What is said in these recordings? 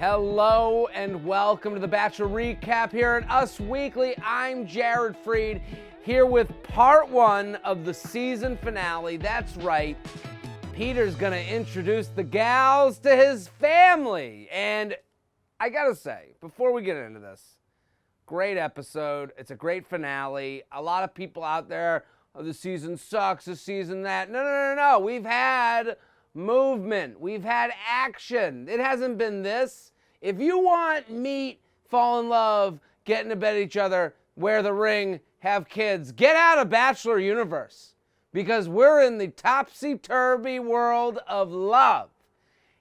Hello and welcome to the Bachelor Recap here at Us Weekly. I'm Jared Freid here with part one of the season finale. That's right, Peter's gonna introduce the gals to his family. And I gotta say, before we get into this, great episode. It's a great finale. A lot of people out there, oh, the season sucks, the season that. No. We've had movement. We've had action. It hasn't been this. If you want meet, fall in love, get into bed with each other, wear the ring, have kids, get out of Bachelor universe. Because we're in the topsy-turvy world of love.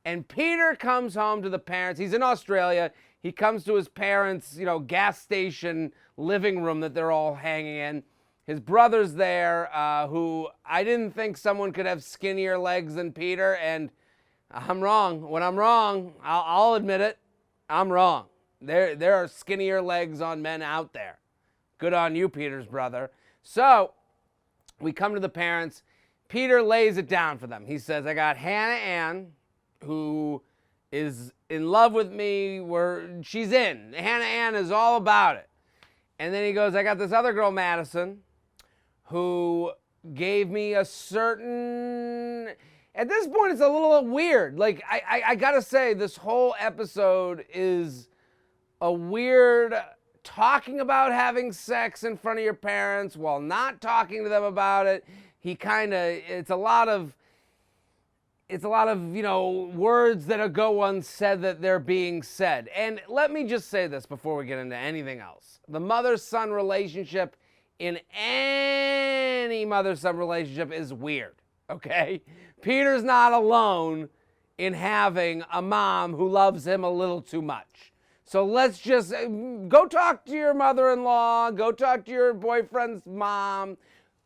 And Peter comes home to the parents. He's in Australia. He comes to his parents', gas station living room that they're all hanging in. His brother's there, who I didn't think someone could have skinnier legs than Peter, and I'm wrong. When I'm wrong, I'll admit it. I'm wrong. There are skinnier legs on men out there. Good on you, Peter's brother. So we come to the parents. Peter lays it down for them. He says, I got Hannah Ann, who is in love with me. She's in. Hannah Ann is all about it. And then he goes, I got this other girl, Madison, who gave me a certain... At this point, it's a little weird. Like, I gotta say, this whole episode is a weird talking about having sex in front of your parents while not talking to them about it. It's a lot of, words that go unsaid that they're being said. And let me just say this before we get into anything else. The mother-son relationship in any mother-son relationship is weird, okay? Peter's not alone in having a mom who loves him a little too much. So let's just go talk to your mother-in-law, go talk to your boyfriend's mom,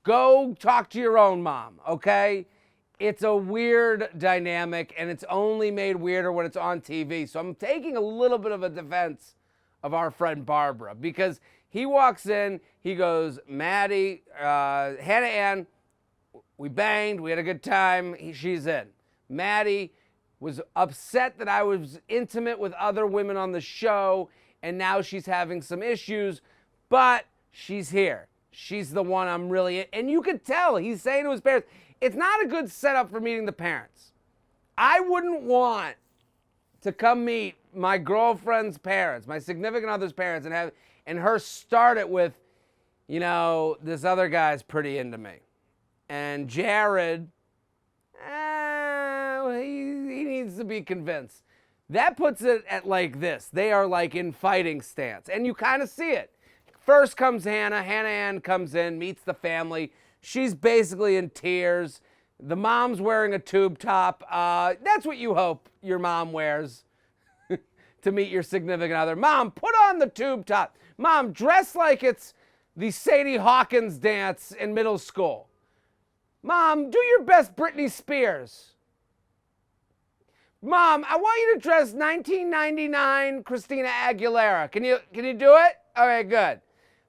go talk to your own mom, okay? It's a weird dynamic, and it's only made weirder when it's on TV. So I'm taking a little bit of a defense of our friend Barbara, because he walks in, he goes, Maddie, Hannah Ann, we banged, we had a good time, she's in. Maddie was upset that I was intimate with other women on the show, and now she's having some issues, but she's here. She's the one I'm really in. And you could tell, he's saying to his parents, it's not a good setup for meeting the parents. I wouldn't want to come meet my girlfriend's parents, my significant other's parents, and her start it with, this other guy's pretty into me. And Jared, he needs to be convinced. That puts it at like this. They are like in fighting stance. And you kind of see it. First comes Hannah. Hannah Ann comes in, meets the family. She's basically in tears. The mom's wearing a tube top. That's what you hope your mom wears to meet your significant other. Mom, put on the tube top. Mom, dress like it's the Sadie Hawkins dance in middle school. Mom, do your best Britney Spears. Mom, I want you to dress 1999 Christina Aguilera. Can you do it? Okay, good.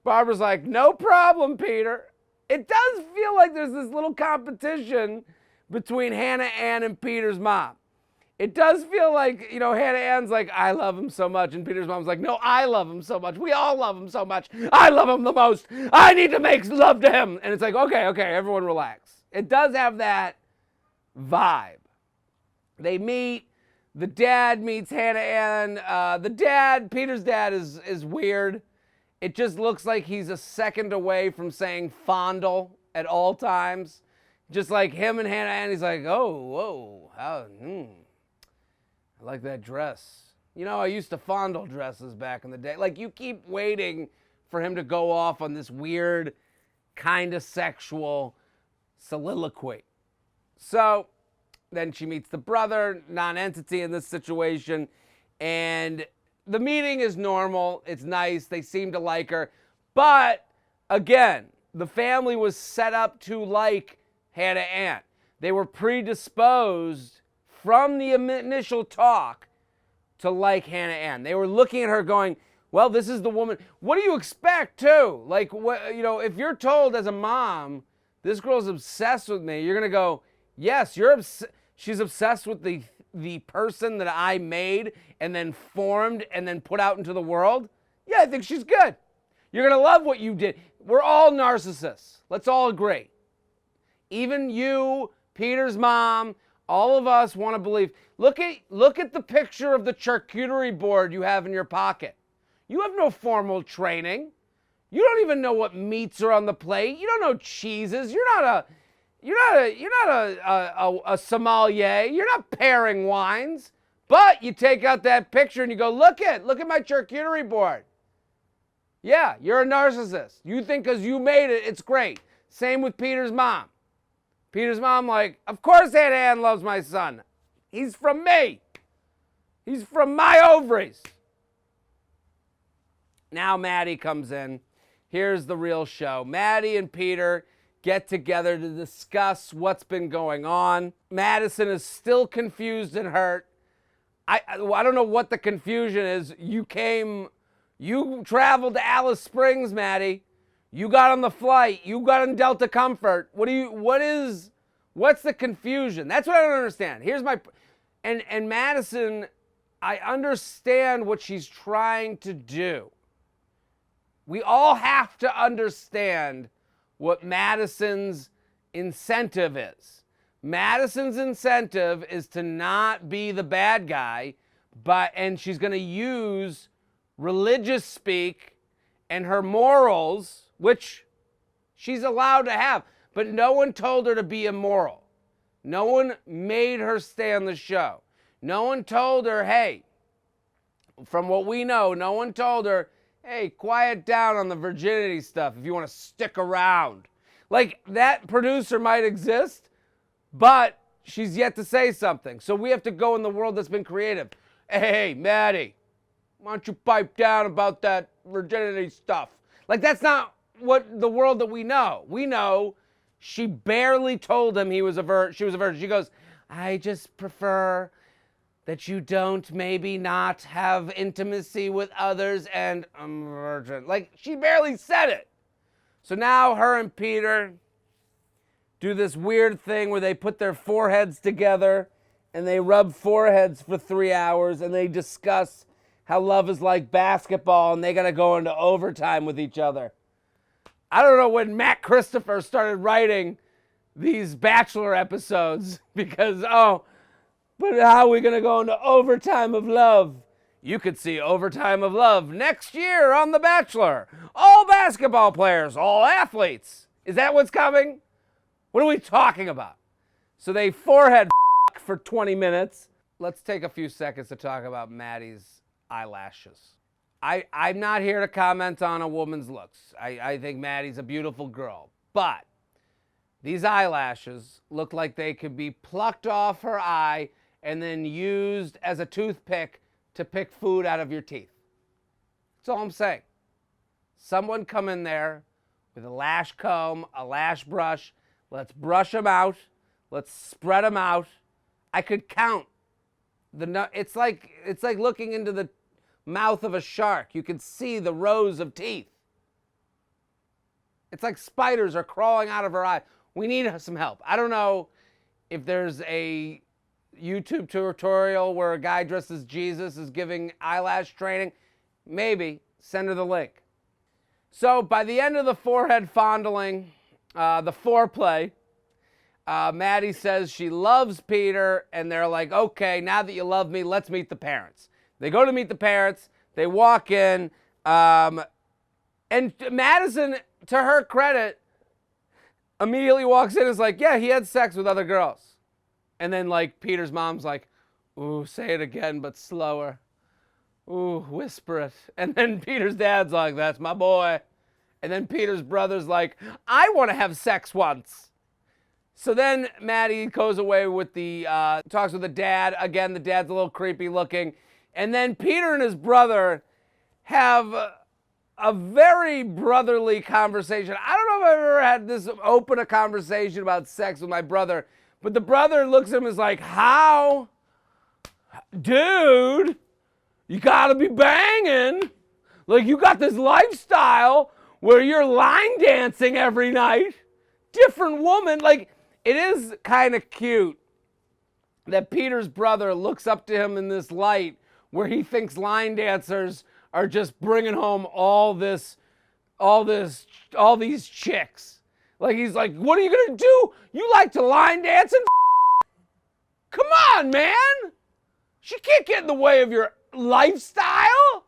Barbara's like, no problem, Peter. It does feel like there's this little competition between Hannah Ann and Peter's mom. It does feel like, Hannah Ann's like, I love him so much. And Peter's mom's like, no, I love him so much. We all love him so much. I love him the most. I need to make love to him. And it's like, okay, everyone relax. It does have that vibe. They meet. The dad meets Hannah Ann. Peter's dad is weird. It just looks like he's a second away from saying fondle at all times. Just like him and Hannah Ann, he's like, oh, whoa, I like that dress. I used to fondle dresses back in the day. Like, you keep waiting for him to go off on this weird, kind of sexual soliloquy. So then she meets the brother, non-entity in this situation, and the meeting is normal. It's nice. They seem to like her. But, again, the family was set up to like Hannah Ann. They were predisposed from the initial talk to like Hannah Ann. They were looking at her going, well, this is the woman. What do you expect, too? Like, if you're told as a mom, this girl's obsessed with me, you're going to go, yes, you're obsessed. She's obsessed with the person that I made and then formed and then put out into the world. Yeah, I think she's good. You're going to love what you did. We're all narcissists. Let's all agree. Even you, Peter's mom, all of us want to believe. Look at the picture of the charcuterie board you have in your pocket. You have no formal training. You don't even know what meats are on the plate. You don't know cheeses. You're not a sommelier. You're not pairing wines. But you take out that picture and you go, look at my charcuterie board. Yeah, you're a narcissist. You think because you made it, it's great. Same with Peter's mom. Peter's mom, like, of course Hannah Ann loves my son. He's from me. He's from my ovaries. Now Maddie comes in. Here's the real show. Maddie and Peter get together to discuss what's been going on. Madison is still confused and hurt. I don't know what the confusion is. You traveled to Alice Springs, Maddie. You got on the flight. You got in Delta Comfort. What's the confusion? That's what I don't understand. And Madison, I understand what she's trying to do. We all have to understand what Madison's incentive is. Madison's incentive is to not be the bad guy, and she's going to use religious speak and her morals, which she's allowed to have. But no one told her to be immoral. No one made her stay on the show. No one told her, hey, from what we know, no one told her, hey, quiet down on the virginity stuff if you want to stick around. Like, that producer might exist, but she's yet to say something. So we have to go in the world that's been creative. Hey, Maddie, why don't you pipe down about that virginity stuff? Like, that's not what the world that we know. We know she barely told him she was a virgin. She goes, I just prefer that you don't maybe not have intimacy with others, and I'm a virgin. Like, she barely said it. So now her and Peter do this weird thing where they put their foreheads together and they rub foreheads for 3 hours and they discuss how love is like basketball and they got to go into overtime with each other. I don't know when Matt Christopher started writing these Bachelor episodes because, but how are we going to go into overtime of love? You could see Overtime of Love next year on The Bachelor. All basketball players, all athletes. Is that what's coming? What are we talking about? So they forehead for 20 minutes. Let's take a few seconds to talk about Maddie's eyelashes. I'm not here to comment on a woman's looks. I think Maddie's a beautiful girl. But these eyelashes look like they could be plucked off her eye and then used as a toothpick to pick food out of your teeth. That's all I'm saying. Someone come in there with a lash comb, a lash brush. Let's brush them out. Let's spread them out. I could count it's like looking into the mouth of a shark. You can see the rows of teeth. It's like spiders are crawling out of her eye. We need some help. I don't know if there's a YouTube tutorial where a guy dressed as Jesus is giving eyelash training. Maybe. Send her the link. So by the end of the forehead fondling, the foreplay, Maddie says she loves Peter, and they're like, okay, now that you love me, let's meet the parents. They go to meet the parents. They walk in, and Madison, to her credit, immediately walks in and is like, yeah, he had sex with other girls. And then, like, Peter's mom's like, ooh, say it again, but slower. Ooh, whisper it. And then Peter's dad's like, that's my boy. And then Peter's brother's like, I want to have sex once. So then Maddie goes away with talks with the dad. Again, the dad's a little creepy looking. And then Peter and his brother have a very brotherly conversation. I don't know if I've ever had this open a conversation about sex with my brother. But the brother looks at him and is like, how? Dude, you gotta be banging. Like, you got this lifestyle where you're line dancing every night. Different woman. Like, it is kind of cute that Peter's brother looks up to him in this light where he thinks line dancers are just bringing home all these chicks. Like, he's like, what are you gonna do? You like to line dance and come on, man. She can't get in the way of your lifestyle.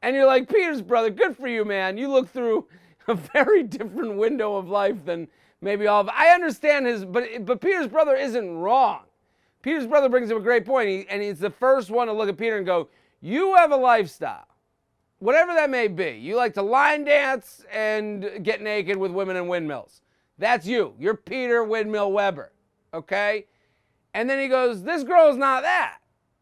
And you're like, Peter's brother, good for you, man. You look through a very different window of life than maybe all of. I understand but Peter's brother isn't wrong. Peter's brother brings up a great point, and he's the first one to look at Peter and go, you have a lifestyle, whatever that may be. You like to line dance and get naked with women in windmills. That's you. You're Peter Windmill Weber, okay? And then he goes, this girl's not that.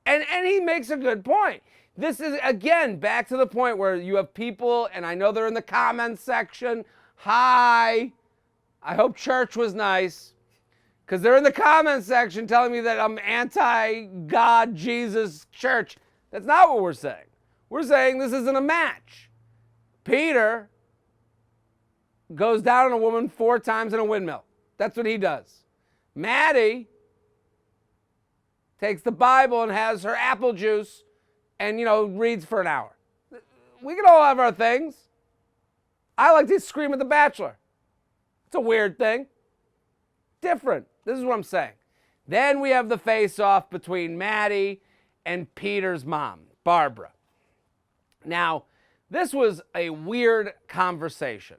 And he makes a good point. This is, again, back to the point where you have people, and I know they're in the comments section. Hi. I hope church was nice. Because they're in the comments section telling me that I'm anti-God, Jesus, church. That's not what we're saying. We're saying this isn't a match. Peter goes down on a woman 4 times in a windmill. That's what he does. Maddie takes the Bible and has her apple juice and, reads for an hour. We can all have our things. I like to scream at the Bachelor. It's a weird thing. Different. This is what I'm saying. Then we have the face-off between Maddie and Peter's mom, Barbara. Now, this was a weird conversation.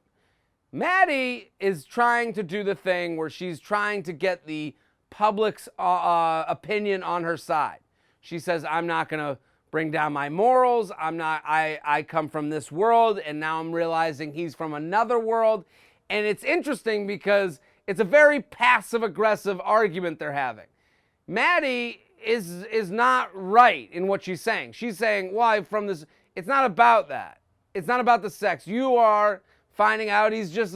Maddie is trying to do the thing where she's trying to get the public's opinion on her side. She says, I'm not going to bring down my morals. I come from this world, and now I'm realizing he's from another world. And it's interesting because it's a very passive-aggressive argument they're having. Maddie is not right in what she's saying. She's saying, well, from this, it's not about that. It's not about the sex. You are finding out he's just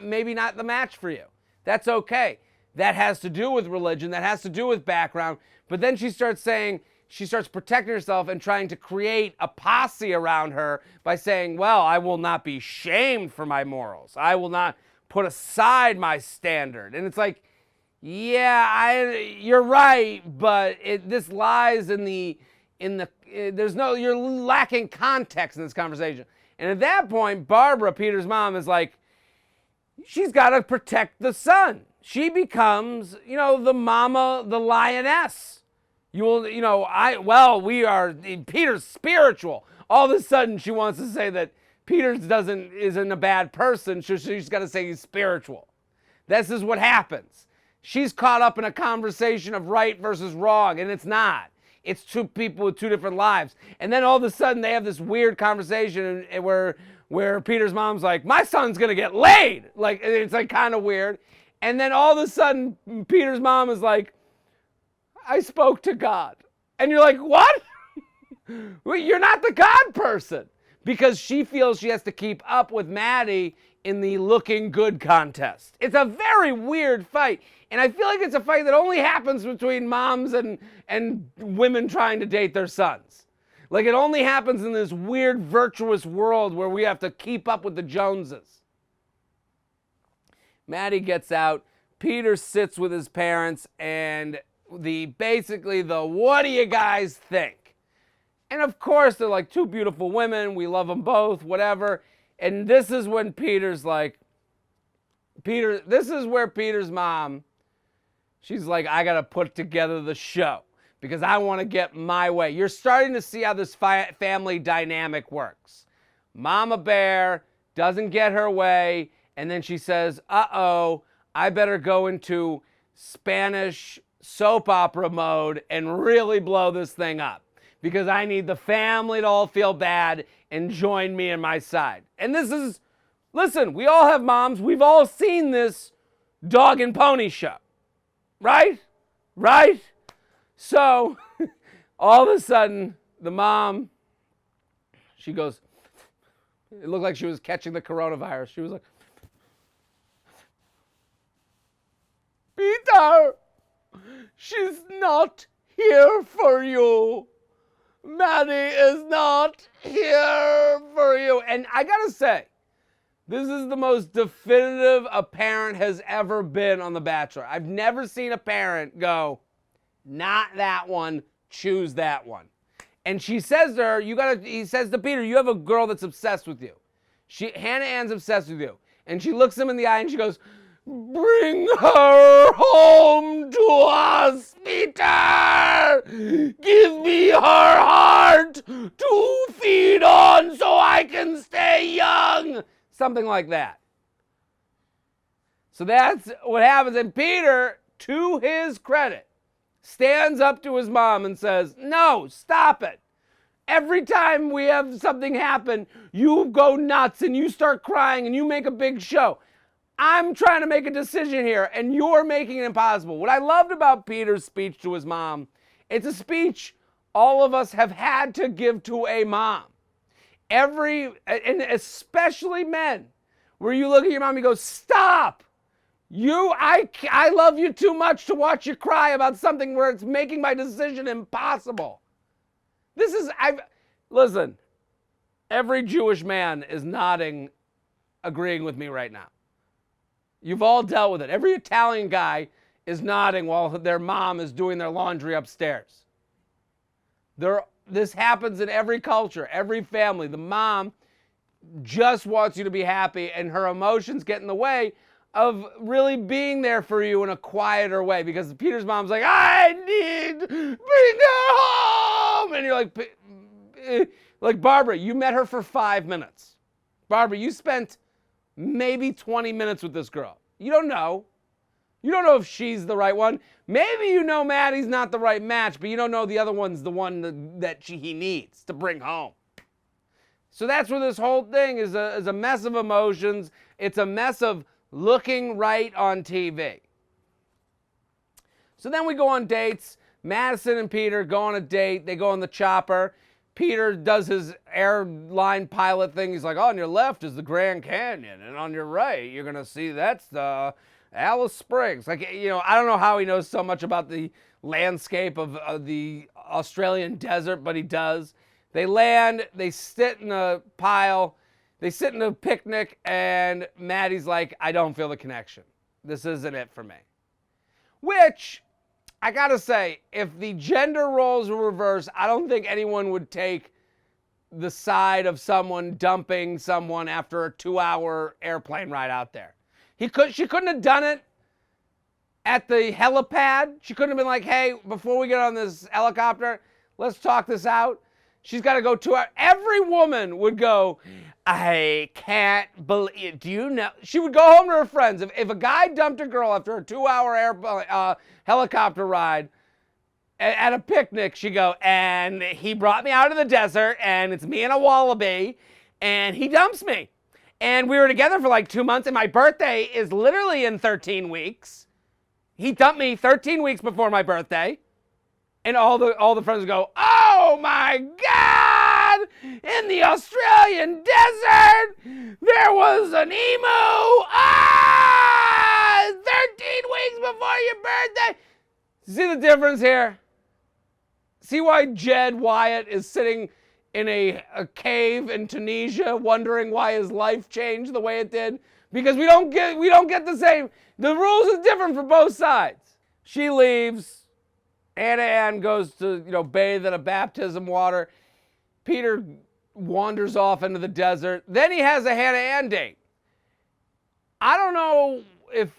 maybe not the match for you. That's okay. That has to do with religion. That has to do with background. But then she starts protecting herself and trying to create a posse around her by saying, well, I will not be shamed for my morals. I will not put aside my standard. And it's like, yeah, you're right, but this lies you're lacking context in this conversation. And at that point, Barbara, Peter's mom, is like, she's got to protect the son. She becomes, the mama, the lioness. Peter's spiritual. All of a sudden, she wants to say that Peter isn't a bad person. She's got to say he's spiritual. This is what happens. She's caught up in a conversation of right versus wrong, and it's not. It's two people with two different lives. And then all of a sudden, they have this weird conversation where Peter's mom's like, my son's going to get laid. Like, it's like kind of weird. And then all of a sudden, Peter's mom is like, I spoke to God. And you're like, what? You're not the God person. Because she feels she has to keep up with Maddie in the looking good contest. It's a very weird fight. And I feel like it's a fight that only happens between moms and women trying to date their sons. Like, it only happens in this weird virtuous world where we have to keep up with the Joneses. Maddie gets out. Peter sits with his parents and basically what do you guys think? And of course, they're like two beautiful women. We love them both, whatever. And this is when Peter's like, this is where Peter's mom, she's like, I got to put together the show because I want to get my way. You're starting to see how this family dynamic works. Mama Bear doesn't get her way. And then she says, uh-oh, I better go into Spanish soap opera mode and really blow this thing up because I need the family to all feel bad and join me in my side. And listen, we all have moms. We've all seen this dog and pony show, right? Right? So all of a sudden, the mom, she goes, it looked like she was catching the coronavirus. She was like, Peter, she's not here for you. Maddie is not here for you. And I gotta say, this is the most definitive a parent has ever been on The Bachelor. I've never seen a parent go, Not that one. Choose that one. And she says to her, he says to Peter, you have a girl that's obsessed with you. Hannah Ann's obsessed with you. And she looks him in the eye and she goes, bring her home to us, Peter. Give me her heart to feed on so I can stay young. Something like that. So that's what happens. And Peter, to his credit, stands up to his mom and says, no, stop it. Every time we have something happen, you go nuts and you start crying and you make a big show. I'm trying to make a decision here and you're making it impossible. What I loved about Peter's speech to his mom, it's a speech all of us have had to give to a mom. And especially men, where you look at your mom and you go, stop. I love you too much to watch you cry about something where it's making my decision impossible. Listen, every Jewish man is nodding, agreeing with me right now. You've all dealt with it. Every Italian guy is nodding while their mom is doing their laundry upstairs. This happens in every culture, every family. The mom just wants you to be happy and her emotions get in the way of really being there for you in a quieter way, because Peter's mom's like, I need to bring her home. And you're like, Barbara, you met her for 5 minutes. Barbara, you spent maybe 20 minutes with this girl. You don't know. You don't know if she's the right one. Maybe you know Maddie's not the right match, but you don't know the other one's the one that he needs to bring home. So that's where this whole thing is a mess of emotions. It's a mess of looking right on TV. So then we go on dates. Madison and Peter go on a date. They go on the chopper. Peter does his airline pilot thing. He's like, on your left is the Grand Canyon, and on your right, you're going to see that's the Alice Springs. I don't know how he knows so much about the landscape of the Australian desert, but he does. They land, they sit in a pile, they sit in a picnic, and Maddie's like, I don't feel the connection. This isn't it for me. Which, I gotta say, if the gender roles were reversed, I don't think anyone would take the side of someone dumping someone after a 2-hour airplane ride out there. She couldn't have done it at the helipad. She couldn't have been like, hey, before we get on this helicopter, let's talk this out. She's got to go 2 hours. Every woman would go, I can't believe, do you know? She would go home to her friends. If a guy dumped a girl after a 2-hour helicopter ride at a picnic, she'd go, and he brought me out of the desert, and it's me and a wallaby, and he dumps me. And we were together for like 2 months, and my birthday is literally in 13 weeks. He dumped me 13 weeks before my birthday. And all the friends would go, oh my God! In the Australian desert, there was an emu! 13 weeks before your birthday! See the difference here? See why Jed Wyatt is sitting in a cave in Tunisia wondering why his life changed the way it did? Because we don't get the same. The rules is different for both sides. She leaves. Hannah Ann goes to, bathe in a baptism water. Peter wanders off into the desert. Then he has a Hannah Ann date. I don't know if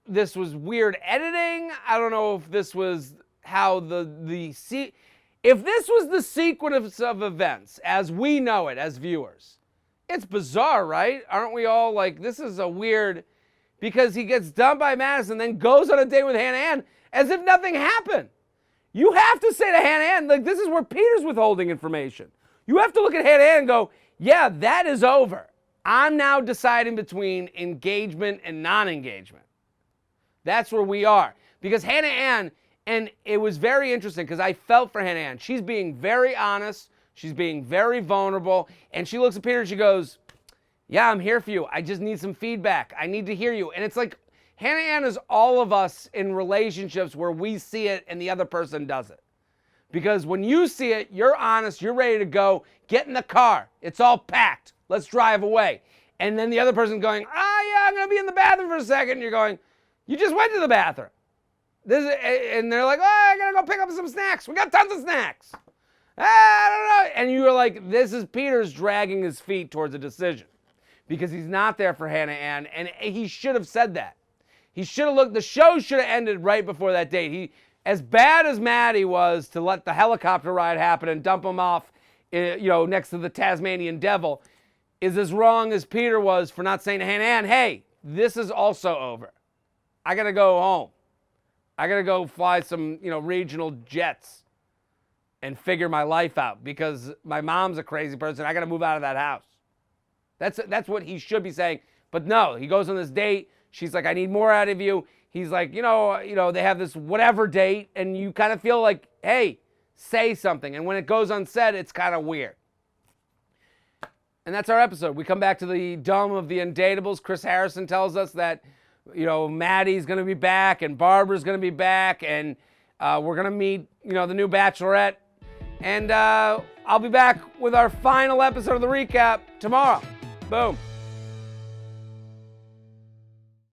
this was weird editing. I don't know if this was how if this was the sequence of events as we know it as viewers. It's bizarre, right? Aren't we all like, this is a weird, because he gets dumped by Madison, then goes on a date with Hannah Ann as if nothing happened. You have to say to Hannah Ann, like, this is where Peter's withholding information. You have to look at Hannah Ann and go, yeah, that is over. I'm now deciding between engagement and non-engagement. That's where we are. Because Hannah Ann, and it was very interesting because I felt for Hannah Ann. She's being very honest. She's being very vulnerable. And she looks at Peter and she goes, yeah, I'm here for you. I just need some feedback. I need to hear you. And it's like, Hannah Ann is all of us in relationships where we see it and the other person doesn't. Because when you see it, you're honest, you're ready to go, get in the car. It's all packed. Let's drive away. And then the other person's going, yeah, I'm going to be in the bathroom for a second. And you're going, you just went to the bathroom. And they're like, oh, I gotta go pick up some snacks. We got tons of snacks. I don't know. And you were like, this is Peter's dragging his feet towards a decision because he's not there for Hannah Ann. And he should have said that. He should have looked, the show should have ended right before that date. As bad as Maddie was to let the helicopter ride happen and dump him off, next to the Tasmanian devil, is as wrong as Peter was for not saying to Hannah Ann, hey, this is also over. I got to go home. I got to go fly some, regional jets and figure my life out because my mom's a crazy person. I got to move out of that house. That's what he should be saying. But no, he goes on this date. She's like, I need more out of you. He's like, they have this whatever date, and you kind of feel like, hey, say something. And when it goes unsaid, it's kind of weird. And that's our episode. We come back to the dome of the Undateables. Chris Harrison tells us that, Maddie's going to be back and Barbara's going to be back, and we're going to meet, the new Bachelorette. And I'll be back with our final episode of the recap tomorrow. Boom.